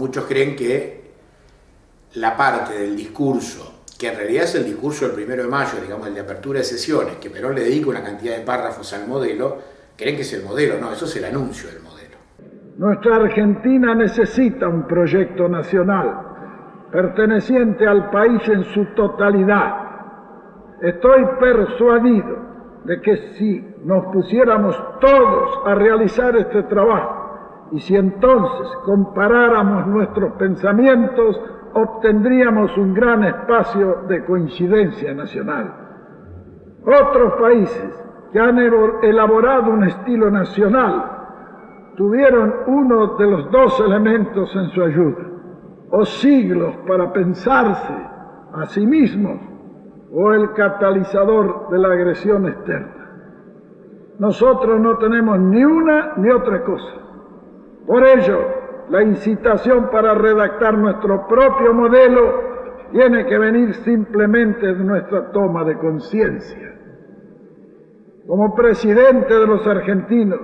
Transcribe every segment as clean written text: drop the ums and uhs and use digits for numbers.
Muchos creen que la parte del discurso, que en realidad es el discurso del 1 de mayo, digamos, el de apertura de sesiones, que Perón le dedica una cantidad de párrafos al modelo, creen que es el modelo. No, eso es el anuncio del modelo. Nuestra Argentina necesita un proyecto nacional, perteneciente al país en su totalidad. Estoy persuadido de que si nos pusiéramos todos a realizar este trabajo y si entonces comparáramos nuestros pensamientos, obtendríamos un gran espacio de coincidencia nacional. Otros países que han elaborado un estilo nacional tuvieron uno de los dos elementos en su ayuda, o siglos para pensarse a sí mismos, o el catalizador de la agresión externa. Nosotros no tenemos ni una ni otra cosa. Por ello, la incitación para redactar nuestro propio modelo tiene que venir simplemente de nuestra toma de conciencia. Como presidente de los argentinos,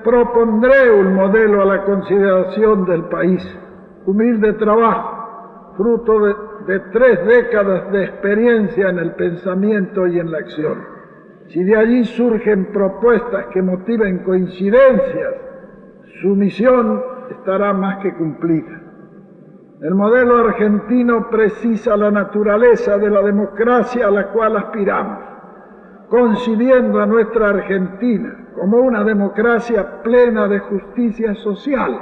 propondré un modelo a la consideración del país, humilde trabajo, fruto de 3 décadas de experiencia en el pensamiento y en la acción. Si de allí surgen propuestas que motiven coincidencias, su misión estará más que cumplida. El modelo argentino precisa la naturaleza de la democracia a la cual aspiramos, concibiendo a nuestra Argentina como una democracia plena de justicia social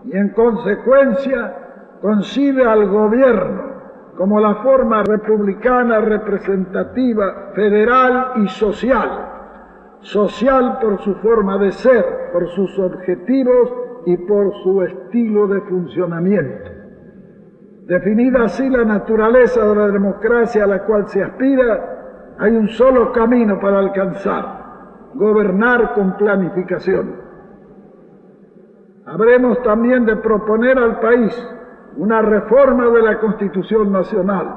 y en consecuencia concibe al gobierno como la forma republicana representativa, federal y social. Social por su forma de ser, por sus objetivos y por su estilo de funcionamiento. Definida así la naturaleza de la democracia a la cual se aspira, hay un solo camino para alcanzar: gobernar con planificación. Habremos también de proponer al país una reforma de la Constitución Nacional.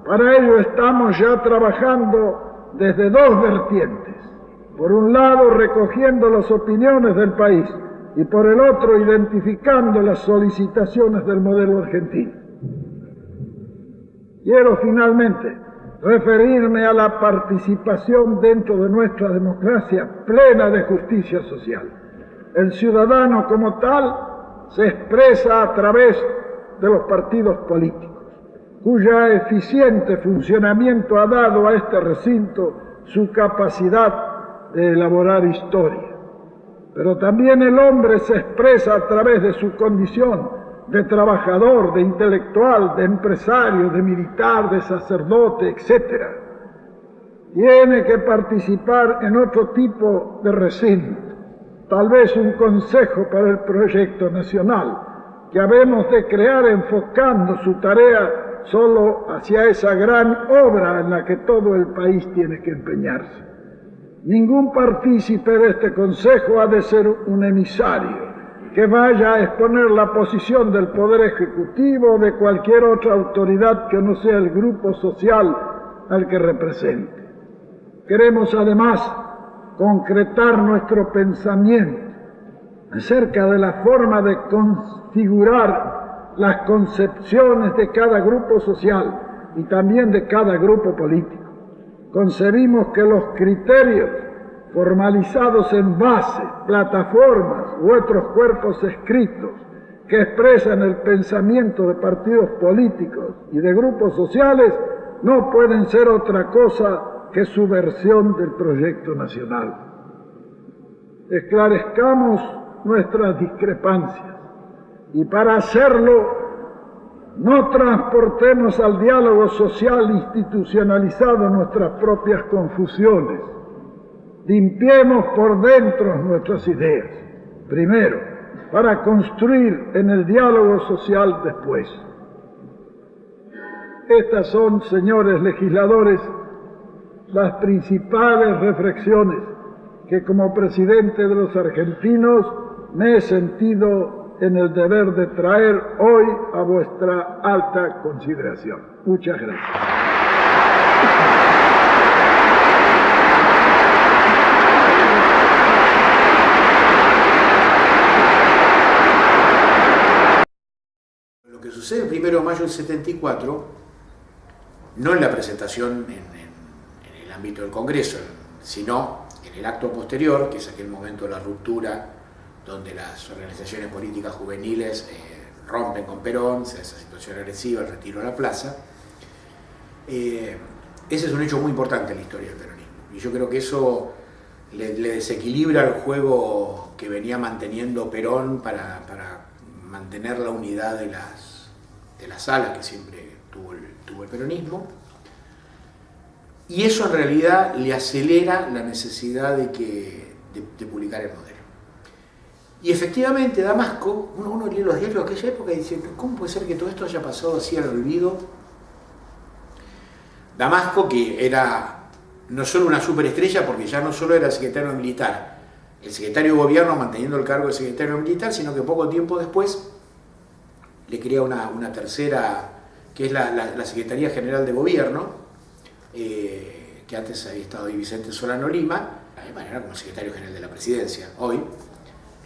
Para ello estamos ya trabajando desde 2 vertientes. Por un lado, recogiendo las opiniones del país y por el otro, identificando las solicitaciones del modelo argentino. Quiero finalmente referirme a la participación dentro de nuestra democracia plena de justicia social. El ciudadano como tal se expresa a través de los partidos políticos, cuya eficiente funcionamiento ha dado a este recinto su capacidad de elaborar historia. Pero también el hombre se expresa a través de su condición de trabajador, de intelectual, de empresario, de militar, de sacerdote, etc. Tiene que participar en otro tipo de recinto, tal vez un consejo para el proyecto nacional, que habemos de crear enfocando su tarea solo hacia esa gran obra en la que todo el país tiene que empeñarse. Ningún partícipe de este consejo ha de ser un emisario que vaya a exponer la posición del Poder Ejecutivo o de cualquier otra autoridad que no sea el grupo social al que represente. Queremos además concretar nuestro pensamiento acerca de la forma de configurar las concepciones de cada grupo social y también de cada grupo político. Concebimos que los criterios formalizados en bases, plataformas u otros cuerpos escritos que expresan el pensamiento de partidos políticos y de grupos sociales no pueden ser otra cosa que su versión del proyecto nacional. Esclarezcamos nuestras discrepancias y para hacerlo no transportemos al diálogo social institucionalizado nuestras propias confusiones. Limpiemos por dentro nuestras ideas, primero, para construir en el diálogo social después. Estas son, señores legisladores, las principales reflexiones que como presidente de los argentinos me he sentido en el deber de traer hoy a vuestra alta consideración. Muchas gracias. 1 de mayo del 74, no en la presentación en el ámbito del Congreso, sino en el acto posterior, que es aquel momento de la ruptura, donde las organizaciones políticas juveniles rompen con Perón, se da esa situación agresiva, el retiro a la plaza. Ese es un hecho muy importante en la historia del peronismo. Y yo creo que eso le desequilibra el juego que venía manteniendo Perón para mantener la unidad de las alas que siempre tuvo el peronismo. Y eso en realidad le acelera la necesidad de publicar el modelo. Y efectivamente Damasco, uno lee los diarios de aquella época y dice, ¿cómo puede ser que todo esto haya pasado así al olvido? Damasco, que era no solo una superestrella, porque ya no solo era el secretario militar, el secretario de gobierno manteniendo el cargo de secretario militar, sino que poco tiempo después le crea una tercera, que es la Secretaría General de Gobierno, que antes había estado ahí Vicente Solano Lima, era como secretario general de la presidencia. Hoy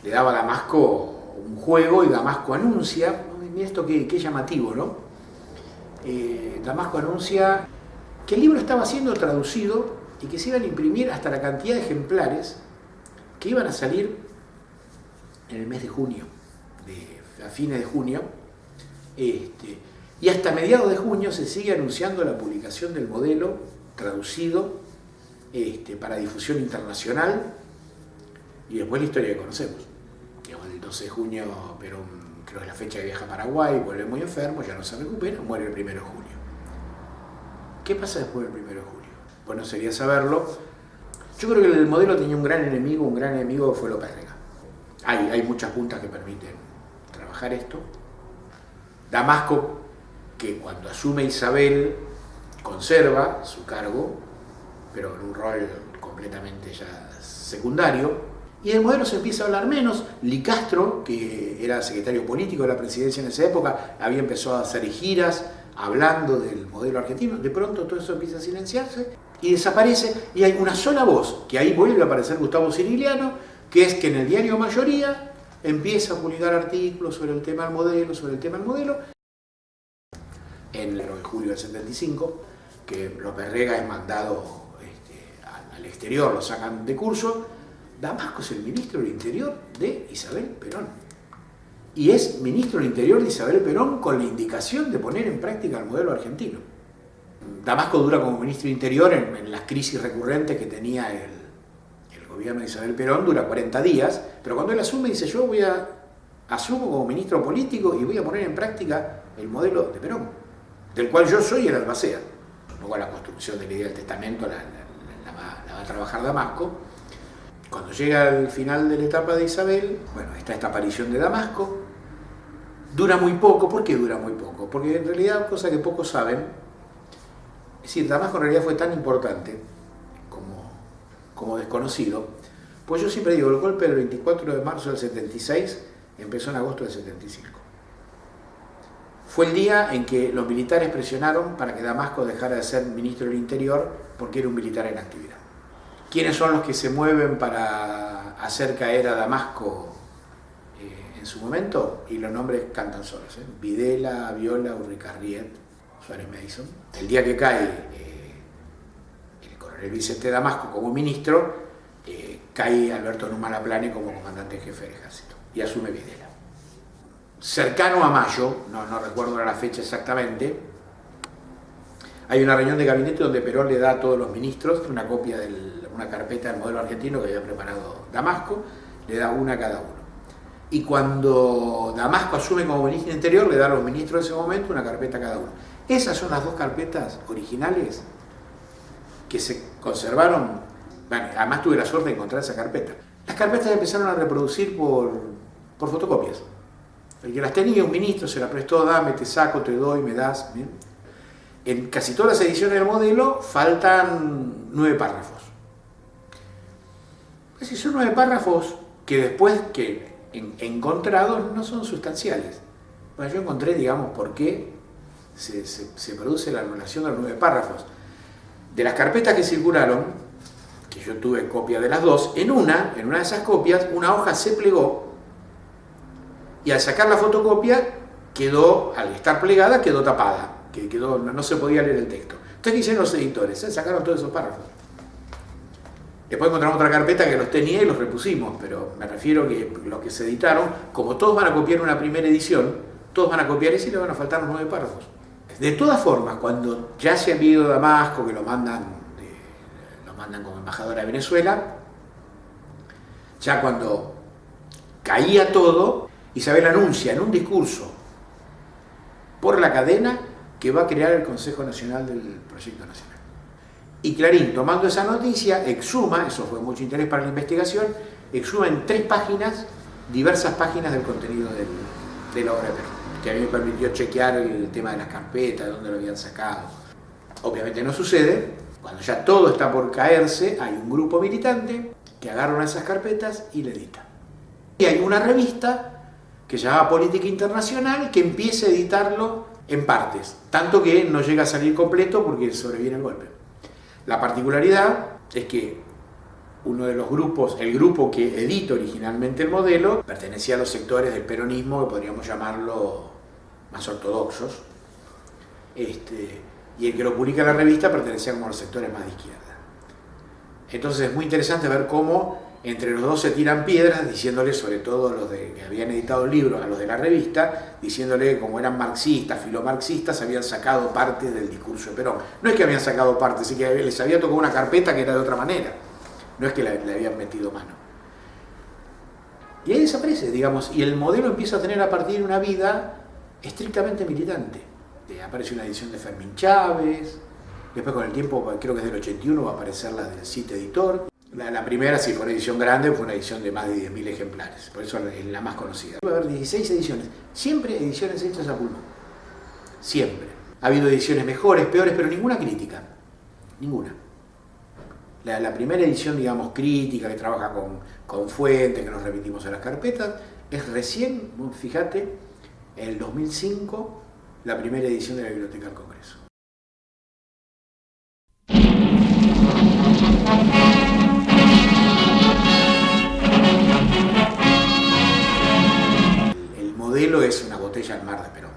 le daba a Damasco un juego y Damasco anuncia, mira esto qué llamativo, ¿no? Damasco anuncia que el libro estaba siendo traducido y que se iban a imprimir hasta la cantidad de ejemplares que iban a salir en el mes de junio, a fines de junio, y hasta mediados de junio se sigue anunciando la publicación del modelo traducido para difusión internacional, y después la historia que conocemos. El 12 de junio, Perón, creo que es la fecha que viaja a Paraguay, vuelve muy enfermo, ya no se recupera, muere el 1 de junio. ¿Qué pasa después del 1 de julio? Bueno, sería saberlo. Yo creo que el modelo tenía un gran enemigo que fue López Rega. Hay muchas puntas que permiten trabajar esto. Damasco, que cuando asume Isabel, conserva su cargo, pero en un rol completamente ya secundario. Y del modelo se empieza a hablar menos. Licastro, que era secretario político de la presidencia en esa época, había empezado a hacer giras hablando del modelo argentino. De pronto todo eso empieza a silenciarse y desaparece, y hay una sola voz, que ahí vuelve a aparecer Gustavo Cirigliano, que es que en el diario Mayoría empieza a publicar artículos sobre el tema del modelo, en el 9 de julio del 75, que López Rega es mandado al exterior, lo sacan de curso. Damasco es el ministro del Interior de Isabel Perón. Y es ministro del Interior de Isabel Perón con la indicación de poner en práctica el modelo argentino. Damasco dura como ministro del Interior en las crisis recurrentes que tenía el gobierno de Isabel Perón, dura 40 días, pero cuando él asume dice, yo asumo como ministro político y voy a poner en práctica el modelo de Perón, del cual yo soy el albacea. Luego la construcción de la idea del testamento la va a trabajar Damasco. Cuando llega al final de la etapa de Isabel, bueno, está esta aparición de Damasco. Dura muy poco. ¿Por qué dura muy poco? Porque en realidad, cosa que pocos saben, es decir, Damasco en realidad fue tan importante como desconocido, pues yo siempre digo, el golpe del 24 de marzo del 76 empezó en agosto del 75. Fue el día en que los militares presionaron para que Damasco dejara de ser ministro del Interior porque era un militar en actividad. ¿Quiénes son los que se mueven para hacer caer a Damasco en su momento? Y los nombres cantan solos, Videla, Viola, Urricarriet, Suárez Madison. El día que cae el coronel Vicente Damasco como ministro, cae Alberto Numa Laplane como comandante en jefe del ejército y asume Videla. Cercano a mayo, no recuerdo ahora la fecha exactamente, hay una reunión de gabinete donde Perón le da a todos los ministros una copia una carpeta del modelo argentino que había preparado Damasco, le da una a cada uno. Y cuando Damasco asume como ministro del Interior, le da a los ministros de ese momento una carpeta a cada uno. Esas son las dos carpetas originales que se conservaron. Bueno, además tuve la suerte de encontrar esa carpeta. Las carpetas empezaron a reproducir por fotocopias. El que las tenía, un ministro, se la prestó, dame, te saco, te doy, me das. ¿Bien? En casi todas las ediciones del modelo faltan 9 párrafos. Es decir, son 9 párrafos que después que encontrados no son sustanciales. Bueno, yo encontré, digamos, por qué se produce la anulación de los 9 párrafos. De las carpetas que circularon, que yo tuve copia de las dos, en una de esas copias, una hoja se plegó y al sacar la fotocopia quedó, al estar plegada, quedó tapada, que quedó, no se podía leer el texto. Entonces, ¿qué hicieron los editores? Sacaron todos esos párrafos. Después encontramos otra carpeta que los tenía y los repusimos, pero me refiero que los que se editaron, como todos van a copiar una primera edición, todos van a copiar ese y le van a faltar los 9 párrafos. De todas formas, cuando ya se ha enviado a Damasco, que lo mandan como embajador a Venezuela, ya cuando caía todo, Isabel anuncia en un discurso por la cadena que va a crear el Consejo Nacional del Proyecto Nacional. Y Clarín, tomando esa noticia, exhuma, eso fue mucho interés para la investigación, exhuma en 3 páginas, diversas páginas del contenido de la obra de Perón, que a mí me permitió chequear el tema de las carpetas, de dónde lo habían sacado. Obviamente no sucede, cuando ya todo está por caerse, hay un grupo militante que agarra una de esas carpetas y la edita. Y hay una revista que se llama Política Internacional que empieza a editarlo en partes, tanto que no llega a salir completo porque sobreviene el golpe. La particularidad es que uno de los grupos, el grupo que edita originalmente el modelo, pertenecía a los sectores del peronismo que podríamos llamarlo más ortodoxos, y el que lo publica en la revista pertenecía como a los sectores más de izquierda. Entonces es muy interesante ver cómo entre los dos se tiran piedras, diciéndole, sobre todo los que habían editado el libro, a los de la revista, diciéndole que como eran marxistas, filomarxistas, habían sacado parte del discurso de Perón. No es que habían sacado parte, es que les había tocado una carpeta que era de otra manera. No es que le habían metido mano. Y ahí desaparece, digamos, y el modelo empieza a tener a partir de una vida estrictamente militante. Aparece una edición de Fermín Chávez, después con el tiempo, creo que es del 81, va a aparecer la del CIT Editor. La primera, sí, fue una edición grande, fue una edición de más de 10.000 ejemplares, por eso es la más conocida. Va a haber 16 ediciones, siempre ediciones hechas a pulmón, siempre. Ha habido ediciones mejores, peores, pero ninguna crítica, ninguna. La primera edición, digamos, crítica, que trabaja con fuentes, que nos remitimos a las carpetas, es recién, fíjate, en el 2005, la primera edición de la Biblioteca del Congreso. El modelo es una botella al mar de Perón,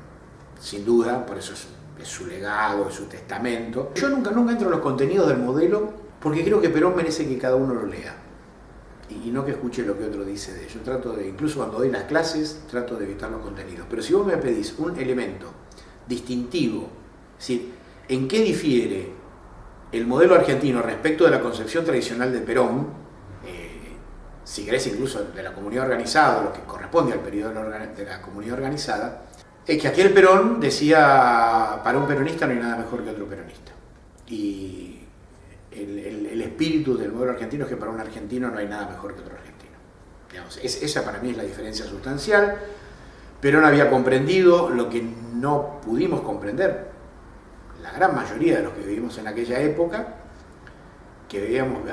sin duda, por eso es su legado, es su testamento. Yo nunca entro en los contenidos del modelo porque creo que Perón merece que cada uno lo lea y no que escuche lo que otro dice de él. Yo trato de, incluso cuando doy las clases, trato de evitar los contenidos. Pero si vos me pedís un elemento distintivo, es decir, ¿en qué difiere el modelo argentino respecto de la concepción tradicional de Perón? Si querés incluso de la comunidad organizada, lo que corresponde al periodo de la comunidad organizada, es que aquel Perón decía, para un peronista no hay nada mejor que otro peronista. Y el espíritu del modelo argentino es que para un argentino no hay nada mejor que otro argentino. Digamos, esa para mí es la diferencia sustancial. Perón había comprendido lo que no pudimos comprender la gran mayoría de los que vivimos en aquella época, que habíamos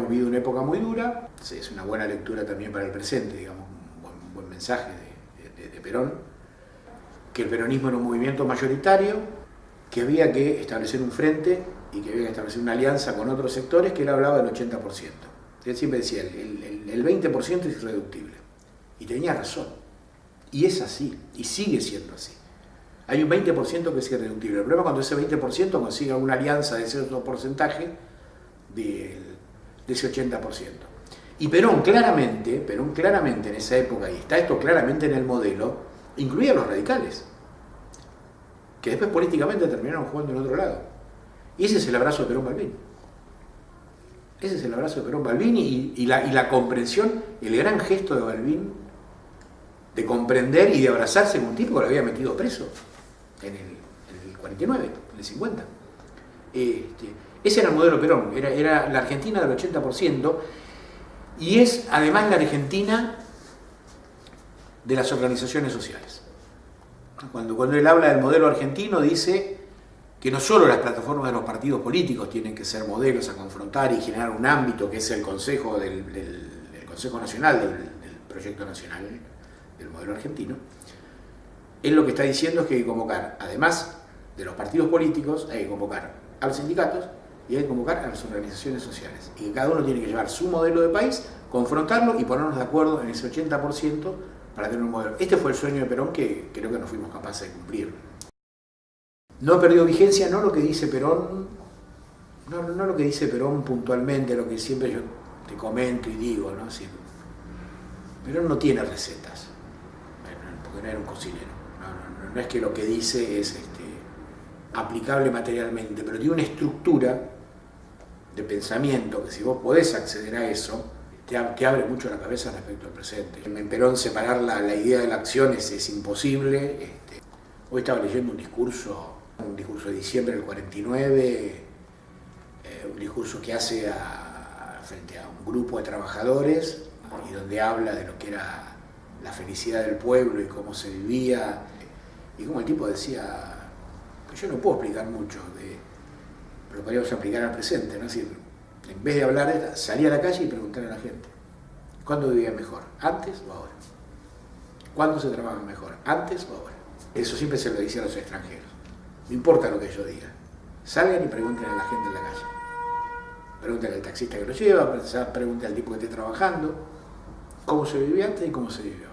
vivido una época muy dura. Es una buena lectura también para el presente, digamos, un buen mensaje de Perón, que el peronismo era un movimiento mayoritario, que había que establecer un frente y que había que establecer una alianza con otros sectores, que él hablaba del 80%. Él siempre decía, el 20% es irreductible. Y tenía razón. Y es así, y sigue siendo así. Hay un 20% que es irreductible. El problema es cuando ese 20% consigue una alianza de ese otro porcentaje de ese 80%. Y Perón claramente en esa época, y está esto claramente en el modelo, incluía a los radicales, que después políticamente terminaron jugando en otro lado. Y ese es el abrazo de Perón-Balbín. Ese es el abrazo de Perón-Balbín y la comprensión, el gran gesto de Balbín de comprender y de abrazarse con un tipo que lo había metido preso en el 49, en el 50. Ese era el modelo Perón, era la Argentina del 80%, y es además la Argentina de las organizaciones sociales. Cuando él habla del modelo argentino, dice que no solo las plataformas de los partidos políticos tienen que ser modelos a confrontar y generar un ámbito que es el Consejo del Consejo Nacional del Proyecto Nacional del modelo argentino. Él lo que está diciendo es que hay que convocar, además de los partidos políticos, hay que convocar a los sindicatos y hay que convocar a las organizaciones sociales. Y que cada uno tiene que llevar su modelo de país, confrontarlo y ponernos de acuerdo en ese 80% para tener un modelo. Este fue el sueño de Perón que creo que no fuimos capaces de cumplir. No ha perdido vigencia, no lo que dice Perón, no lo que dice Perón puntualmente, lo que siempre yo te comento y digo, ¿no? Sí, Perón no tiene recetas, porque no era un cocinero. No es que lo que dice es aplicable materialmente, pero tiene una estructura de pensamiento que si vos podés acceder a eso, te abre mucho la cabeza respecto al presente. En Perón separar la idea de la acción es imposible. Hoy estaba leyendo un discurso de diciembre del 49, un discurso que hace frente a un grupo de trabajadores y donde habla de lo que era la felicidad del pueblo y cómo se vivía, y como el tipo decía, que yo no puedo explicar mucho, pero podríamos aplicar al presente, ¿no? Es decir, en vez de hablar, salir a la calle y preguntar a la gente, ¿cuándo vivía mejor? ¿Antes o ahora? ¿Cuándo se trabaja mejor? ¿Antes o ahora? Eso siempre se lo dice a los extranjeros. No importa lo que yo diga. Salgan y pregunten a la gente en la calle. Pregunten al taxista que lo lleva, pregunten al tipo que esté trabajando, cómo se vivía antes y cómo se vive